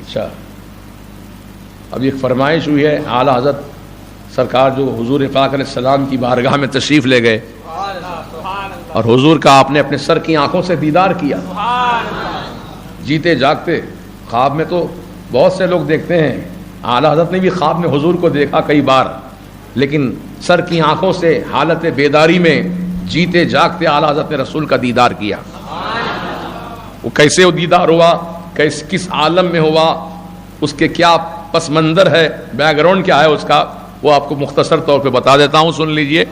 اچھا، اب ایک فرمائش ہوئی ہے، اعلیٰ حضرت سرکار جو حضور پاک علیہ السلام کی بارگاہ میں تشریف لے گئے اور حضور کا آپ نے اپنے سر کی آنکھوں سے دیدار کیا، جیتے جاگتے. خواب میں تو بہت سے لوگ دیکھتے ہیں، اعلیٰ حضرت نے بھی خواب میں حضور کو دیکھا کئی بار، لیکن سر کی آنکھوں سے حالت بیداری میں جیتے جاگتے اعلیٰ حضرت نے رسول کا دیدار کیا. وہ کیسے وہ دیدار ہوا، کس عالم میں ہوا، اس کے کیا پس منظر ہے، بیک گراؤنڈ کیا ہے اس کا، وہ آپ کو مختصر طور پہ بتا دیتا ہوں، سن لیجئے.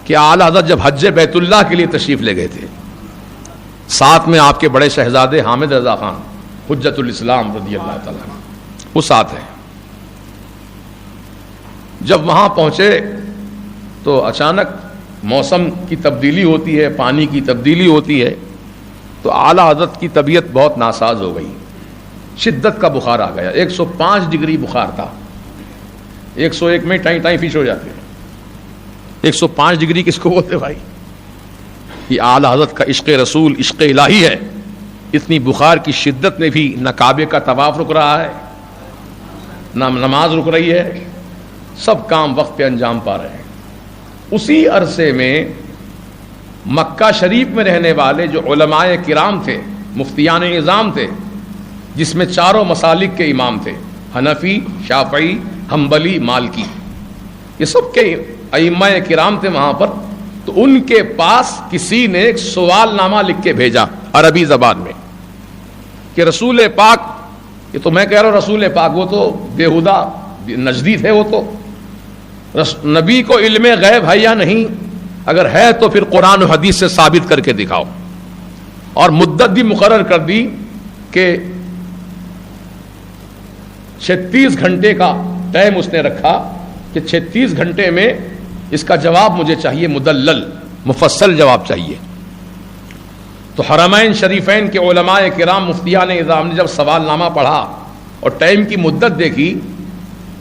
کہ اعلیٰ حضرت جب حج بیت اللہ کے لیے تشریف لے گئے تھے، ساتھ میں آپ کے بڑے شہزادے حامد رضا خان حجت الاسلام رضی اللہ تعالیٰ عنہ وہ ساتھ ہیں. جب وہاں پہنچے تو اچانک موسم کی تبدیلی ہوتی ہے، پانی کی تبدیلی ہوتی ہے، تو اعلیٰ حضرت کی طبیعت بہت ناساز ہو گئی، شدت کا بخار آ گیا. 105 ڈگری بخار تھا. 101 میں ٹائیں فش ہو جاتے ہیں، 105 ڈگری کس کو بولتے بھائی؟ یہ اعلیٰ حضرت کا عشق رسول، عشق الہی ہے. اتنی بخار کی شدت میں بھی نہ کعبے کا طواف رک رہا ہے، نہ نماز رک رہی ہے، سب کام وقت پہ انجام پا رہے ہیں. اسی عرصے میں مکہ شریف میں رہنے والے جو علماء کرام تھے، مفتیان نظام تھے، جس میں چاروں مسالک کے امام تھے، حنفی، شافعی، حنبلی، مالکی، یہ سب کے ائمہ کرام تھے وہاں پر. تو ان کے پاس کسی نے ایک سوال نامہ لکھ کے بھیجا عربی زبان میں کہ رسول پاک، یہ تو میں کہہ رہا ہوں رسول پاک، وہ تو بےہودہ نجدی تھے، وہ تو نبی کو علم غیب ہے یا نہیں؟ اگر ہے تو پھر قرآن و حدیث سے ثابت کر کے دکھاؤ. اور مدت بھی مقرر کر دی کہ 36 گھنٹے کا ٹائم اس نے رکھا کہ 36 گھنٹے میں اس کا جواب مجھے چاہیے، مدلل مفصل جواب چاہیے. تو حرمین شریفین کے علماء کرام مفتیان نظام نے جب سوال نامہ پڑھا اور ٹائم کی مدت دیکھی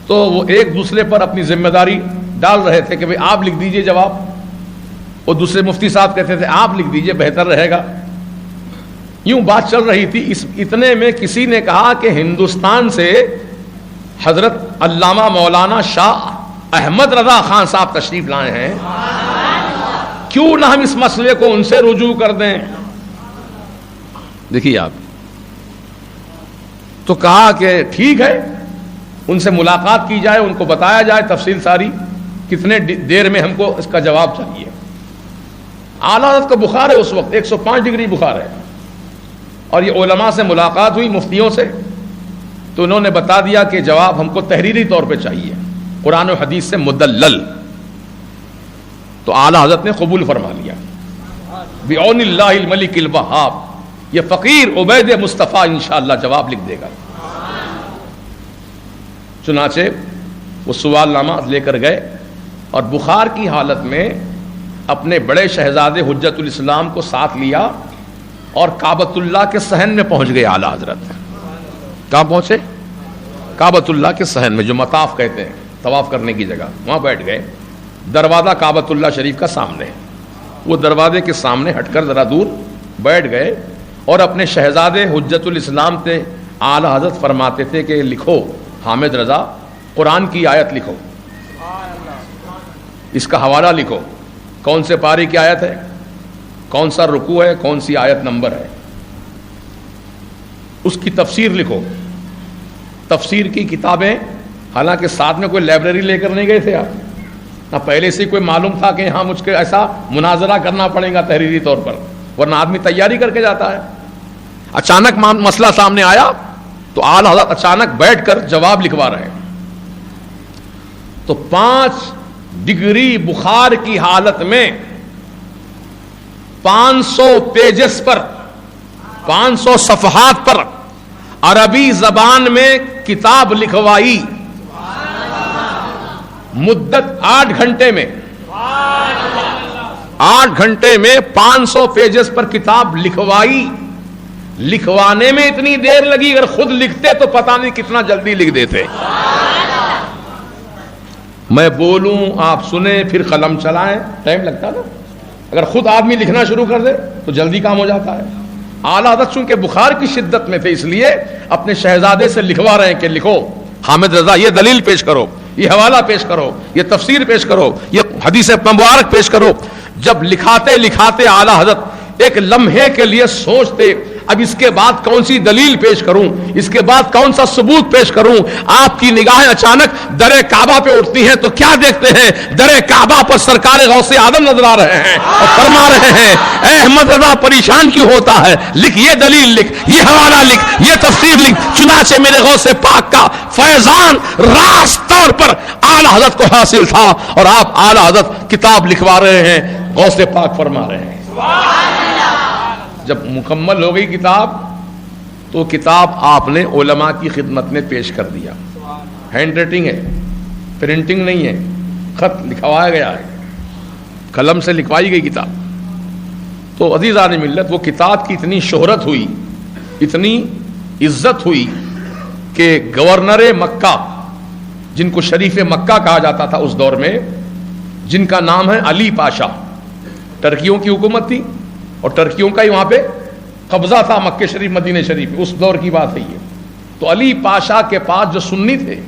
تو وہ ایک دوسرے پر اپنی ذمہ داری ڈال رہے تھے کہ بھئی آپ لکھ دیجئے جواب. وہ دوسرے مفتی صاحب کہتے تھے آپ لکھ دیجئے بہتر رہے گا. یوں بات چل رہی تھی. اتنے میں کسی نے کہا کہ ہندوستان سے حضرت علامہ مولانا شاہ احمد رضا خان صاحب تشریف لائے ہیں، کیوں نہ ہم اس مسئلے کو ان سے رجوع کر دیں. دیکھیے آپ، تو کہا کہ ٹھیک ہے، ان سے ملاقات کی جائے، ان کو بتایا جائے تفصیل ساری، کتنے دیر میں ہم کو اس کا جواب چاہیے. اعلیٰ حضرت کا بخار ہے اس وقت، 105 ڈگری بخار ہے، اور یہ علماء سے ملاقات ہوئی، مفتیوں سے، تو انہوں نے بتا دیا کہ جواب ہم کو تحریری طور پہ چاہیے، قرآن و حدیث سے مدلل. تو اعلیٰ حضرت نے قبول فرما لیا. بعون اللہ الملک الوہاب، یہ فقیر عبید مصطفیٰ انشاءاللہ جواب لکھ دے گا. چنانچہ وہ سوال نامہ لے کر گئے اور بخار کی حالت میں اپنے بڑے شہزادے حجت الاسلام کو ساتھ لیا اور کعبۃ اللہ کے صحن میں پہنچ گئے. اعلیٰ حضرت کہاں پہنچے؟ کعبۃ اللہ کے صحن میں، جو مطاف کہتے ہیں، طواف کرنے کی جگہ، وہاں بیٹھ گئے. دروازہ کعبۃ اللہ شریف کا سامنے، وہ دروازے کے سامنے ہٹ کر ذرا دور بیٹھ گئے اور اپنے شہزادے حجت الاسلام سے اعلیٰ حضرت فرماتے تھے کہ لکھو حامد رضا، قرآن کی آیت لکھو، اس کا حوالہ لکھو، کون سے پارے کی آیت ہے، کون سا رکوع ہے، کون سی آیت نمبر ہے، اس کی تفسیر لکھو. تفسیر کی کتابیں، حالانکہ ساتھ میں کوئی لائبریری لے کر نہیں گئے تھے آپ، نہ پہلے سے کوئی معلوم تھا کہ ہاں مجھ کو ایسا مناظرہ کرنا پڑے گا تحریری طور پر، ورنہ آدمی تیاری کر کے جاتا ہے. اچانک مسئلہ سامنے آیا تو اعلیٰ حضرت اچانک بیٹھ کر جواب لکھوا رہے ہیں. تو 5 ڈگری بخار کی حالت میں 500 پیجز پر، 500 صفحات پر عربی زبان میں کتاب لکھوائی. مدت 8 گھنٹے میں، 8 گھنٹے میں 500 پیجز پر کتاب لکھوائی. لکھوانے میں اتنی دیر لگی، اگر خود لکھتے تو پتہ نہیں کتنا جلدی لکھ دیتے. میں بولوں آپ سنیں پھر قلم چلائیں، ٹائم لگتا نا. اگر خود آدمی لکھنا شروع کر دے تو جلدی کام ہو جاتا ہے. اعلیٰ حضرت چونکہ بخار کی شدت میں تھے اس لیے اپنے شہزادے سے لکھوا رہے ہیں کہ لکھو حامد رضا یہ دلیل پیش کرو، یہ حوالہ پیش کرو، یہ تفسیر پیش کرو، یہ حدیث مبارک پیش کرو۔ جب لکھاتے لکھاتے اعلیٰ حضرت ایک لمحے کے لیے سوچتے اب اس کے بعد کون سی دلیل پیش کروں، اس کے بعد کون سا ثبوت پیش کروں، آپ کی نگاہیں اچانک در کعبہ پہ اٹھتی ہیں تو کیا دیکھتے ہیں؟ در کعبہ پر سرکار غوث اعظم نظر آ رہے ہیں اور فرما رہے ہیں اے احمد رضا پریشان کیوں ہوتا ہے، لکھ یہ دلیل، لکھ یہ حوالہ، لکھ یہ تفسیر لکھ۔ چنانچہ میرے غوث پاک کا فیضان راست طور پر اعلیٰ حضرت کو حاصل تھا اور آپ اعلیٰ حضرت کتاب لکھوا رہے ہیں، غوث پاک فرما رہے ہیں۔ جب مکمل ہو گئی کتاب تو کتاب آپ نے علماء کی خدمت میں پیش کر دیا۔ ہینڈ رائٹنگ ہے، پرنٹنگ نہیں ہے، خط لکھوایا گیا ہے، قلم سے لکھوائی گئی کتاب۔ تو عزیزان ملت وہ کتاب کی اتنی شہرت ہوئی، اتنی عزت ہوئی کہ گورنر مکہ جن کو شریف مکہ کہا جاتا تھا اس دور میں، جن کا نام ہے علی پاشا، ٹرکیوں کی حکومت تھی اور ٹرکیوں کا ہی وہاں پہ قبضہ تھا مکہ شریف مدینہ شریف، اس دور کی بات ہے یہ۔ تو علی پاشا کے پاس جو سنی تھے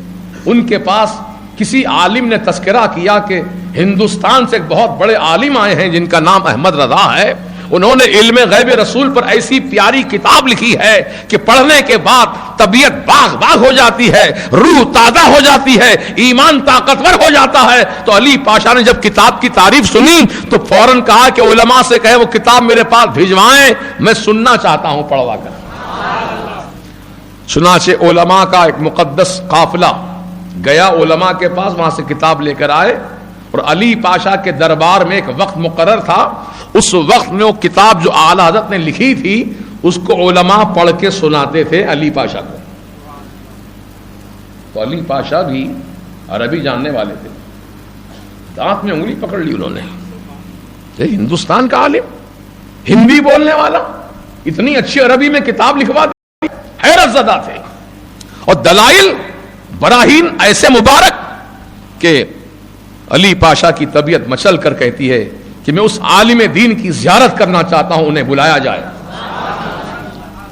ان کے پاس کسی عالم نے تذکرہ کیا کہ ہندوستان سے ایک بہت بڑے عالم آئے ہیں جن کا نام احمد رضا ہے، انہوں نے علم غیب رسول پر ایسی پیاری کتاب لکھی ہے کہ پڑھنے کے بعد طبیعت باغ باغ ہو جاتی ہے، روح تازہ ہو جاتی ہے، ایمان طاقتور ہو جاتا ہے۔ تو علی پاشا نے جب کتاب کی تعریف سنی تو فوراً کہا کہ علماء سے کہے وہ کتاب میرے پاس بھیجوائیں، میں سننا چاہتا ہوں پڑھوا کر۔ چنانچہ علماء کا ایک مقدس قافلہ گیا علماء کے پاس، وہاں سے کتاب لے کر آئے اور علی پاشا کے دربار میں ایک وقت مقرر تھا، اس وقت میں وہ کتاب جو اعلیٰ حضرت نے لکھی تھی اس کو علماء پڑھ کے سناتے تھے علی پاشا کو۔ تو علی پاشا بھی عربی جاننے والے تھے، دانت میں انگلی پکڑ لی انہوں نے، یہ ہندوستان کا عالم، ہندی بولنے والا، اتنی اچھی عربی میں کتاب لکھوا دی، حیرت زدہ تھے۔ اور دلائل براہین ایسے مبارک کہ علی پاشا کی طبیعت مچل کر کہتی ہے کہ میں اس عالم دین کی زیارت کرنا چاہتا ہوں، انہیں بلایا جائے۔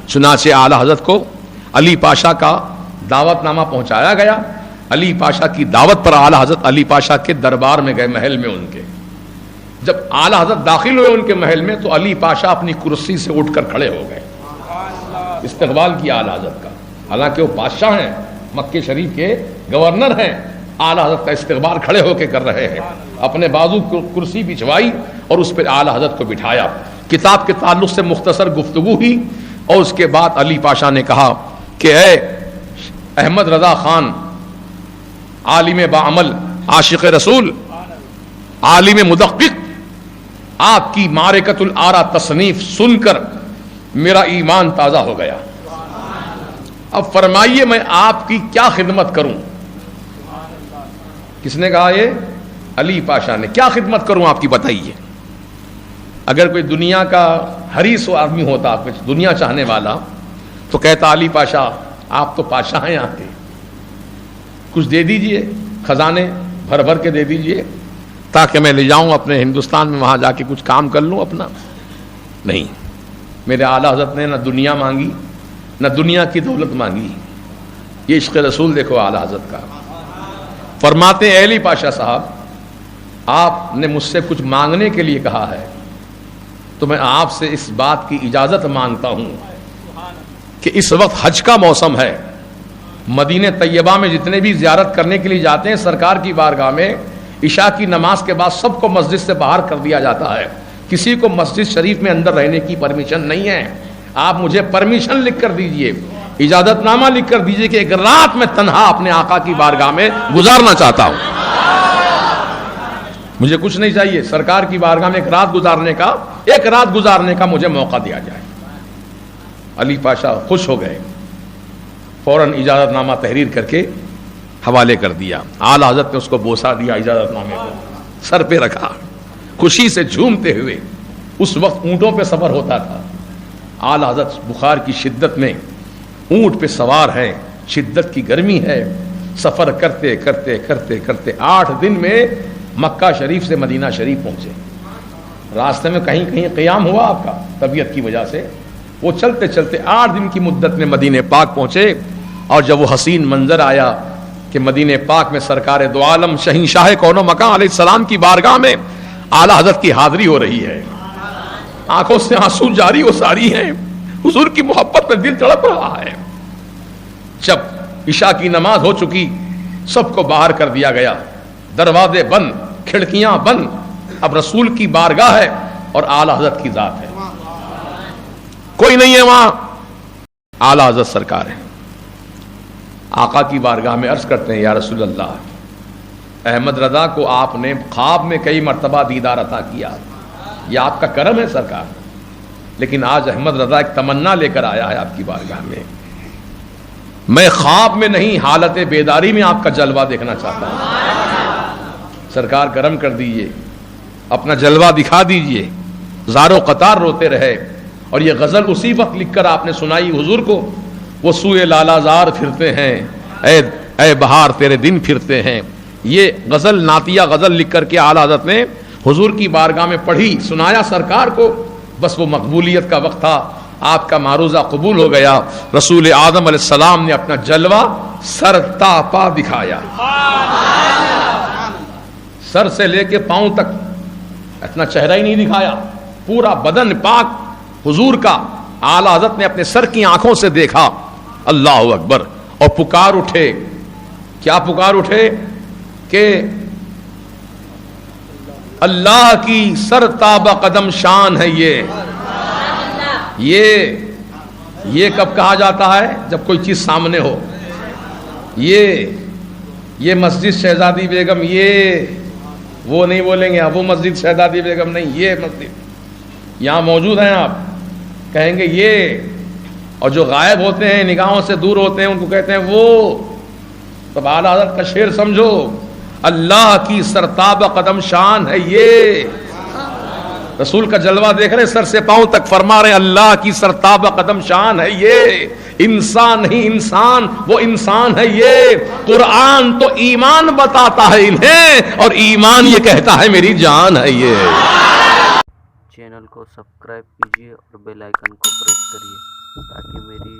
چنانچہ اعلیٰ حضرت کو علی پاشا کا دعوت نامہ پہنچایا گیا۔ علی پاشا کی دعوت پر اعلیٰ حضرت علی پاشا کے دربار میں گئے، محل میں ان کے۔ جب اعلیٰ حضرت داخل ہوئے ان کے محل میں تو علی پاشا اپنی کرسی سے اٹھ کر کھڑے ہو گئے، استقبال کیا اعلیٰ حضرت کا، حالانکہ وہ بادشاہ ہیں، مکہ شریف کے گورنر ہیں، اعلیٰ حضرت کا استقبال کھڑے ہو کے کر رہے ہیں۔ اپنے بازو کو کرسی بچھوائی اور اس پر اعلیٰ حضرت کو بٹھایا، کتاب کے تعلق سے مختصر گفتگو ہوئی اور اس کے بعد علی پاشا نے کہا کہ اے احمد رضا خان، عالم باعمل، عاشق رسول، عالم مدقق، آپ کی معرکۃ الآراء تصنیف سن کر میرا ایمان تازہ ہو گیا۔ اب فرمائیے میں آپ کی کیا خدمت کروں؟ کس نے کہا؟ یہ علی پاشا نے۔ کیا خدمت کروں آپ کی بتائیے؟ اگر کوئی دنیا کا حریص و آدمی ہوتا، کچھ دنیا چاہنے والا، تو کہتا علی پاشا آپ تو پاشا ہیں یہاں کے، کچھ دے دیجئے، خزانے بھر بھر کے دے دیجئے تاکہ میں لے جاؤں اپنے ہندوستان میں، وہاں جا کے کچھ کام کر لوں اپنا۔ نہیں، میرے اعلیٰ حضرت نے نہ دنیا مانگی نہ دنیا کی دولت مانگی۔ یہ عشق رسول دیکھو اعلیٰ حضرت کا۔ فرماتے ہیں علی پاشا صاحب، آپ نے مجھ سے کچھ مانگنے کے لیے کہا ہے تو میں آپ سے اس بات کی اجازت مانگتا ہوں کہ اس وقت حج کا موسم ہے، مدینہ طیبہ میں جتنے بھی زیارت کرنے کے لیے جاتے ہیں سرکار کی بارگاہ میں، عشاء کی نماز کے بعد سب کو مسجد سے باہر کر دیا جاتا ہے، کسی کو مسجد شریف میں اندر رہنے کی پرمیشن نہیں ہے۔ آپ مجھے پرمیشن لکھ کر دیجئے، اجازت نامہ لکھ کر دیجئے کہ ایک رات میں تنہا اپنے آقا کی بارگاہ میں گزارنا چاہتا ہوں، مجھے کچھ نہیں چاہیے، سرکار کی بارگاہ میں ایک رات گزارنے کا مجھے موقع دیا جائے۔ علی پاشا خوش ہو گئے، فوراً اجازت نامہ تحریر کر کے حوالے کر دیا۔ اعلیٰ حضرت نے اس کو بوسہ دیا، اجازت نامے کو سر پہ رکھا، خوشی سے جھومتے ہوئے۔ اس وقت اونٹوں پہ سفر ہوتا تھا، اعلیٰ حضرت بخار کی شدت میں اونٹ پہ سوار ہیں، شدت کی گرمی ہے، سفر کرتے کرتے کرتے کرتے 8 دن میں مکہ شریف سے مدینہ شریف پہنچے۔ راستے میں کہیں کہیں قیام ہوا آپ کا طبیعت کی وجہ سے، وہ چلتے چلتے 8 دن کی مدت میں مدینہ پاک پہنچے، اور جب وہ حسین منظر آیا کہ مدینہ پاک میں سرکار دو عالم شہنشاہ کون و مکان علیہ السلام کی بارگاہ میں اعلی حضرت کی حاضری ہو رہی ہے، آنکھوں سے آنسو جاری و ساری ہیں، حضور کی محبت میں دل تڑپ رہا ہے۔ جب عشاء کی نماز ہو چکی، سب کو باہر کر دیا گیا، دروازے بند، کھڑکیاں بند، اب رسول کی بارگاہ ہے اور اعلی حضرت کی ذات ہے، کوئی نہیں ہے وہاں، اعلی حضرت سرکار ہے۔ آقا کی بارگاہ میں عرض کرتے ہیں یا رسول اللہ، احمد رضا کو آپ نے خواب میں کئی مرتبہ دیدار عطا کیا، یہ آپ کا کرم ہے سرکار، لیکن آج احمد رضا ایک تمنا لے کر آیا ہے آپ کی بارگاہ میں، میں خواب میں نہیں حالت بیداری میں آپ کا جلوہ دیکھنا چاہتا ہوں، سرکار کرم کر دیجئے، اپنا جلوہ دکھا دیجئے۔ زارو قطار روتے رہے، اور یہ غزل اسی وقت لکھ کر آپ نے سنائی حضور کو، وہ سوئے لالا زار پھرتے ہیں، اے بہار تیرے دن پھرتے ہیں، یہ غزل نعتیہ غزل لکھ کر کے اعلی حضرت نے حضور کی بارگاہ میں پڑھی، سنایا سرکار کو، بس وہ مقبولیت کا وقت تھا، آپ کا معروضہ قبول ہو گیا، رسول آدم علیہ السلام نے اپنا جلوہ سر تا پا دکھایا، سر سے لے کے پاؤں تک اتنا چہرہ ہی نہیں دکھایا، پورا بدن پاک حضور کا اعلی حضرت نے اپنے سر کی آنکھوں سے دیکھا، اللہ اکبر، اور پکار اٹھے، کیا پکار اٹھے کہ اللہ کی سر تابہ قدم شان ہے یہ کب کہا جاتا ہے؟ جب کوئی چیز سامنے ہو، یہ مسجد شہزادی بیگم، یہ وہ نہیں بولیں گے وہ مسجد شہزادی بیگم نہیں، یہ مسجد یہاں موجود ہیں، آپ کہیں گے یہ، اور جو غائب ہوتے ہیں نگاہوں سے دور ہوتے ہیں ان کو کہتے ہیں وہ، تب اعلی حضرت کا شعر سمجھو، اللہ کی سرتاب قدم شان ہے یہ، رسول کا جلوہ دیکھ رہے سر سے پاؤں تک، فرما رہے اللہ کی سرتاب قدم شان ہے یہ، انسان نہیں انسان، وہ انسان ہے یہ، قرآن تو ایمان بتاتا ہے انہیں، اور ایمان یہ کہتا ہے میری جان ہے یہ۔ چینل کو سبسکرائب کیجیے اور بیل آئیکن کو پریس کریے تاکہ میری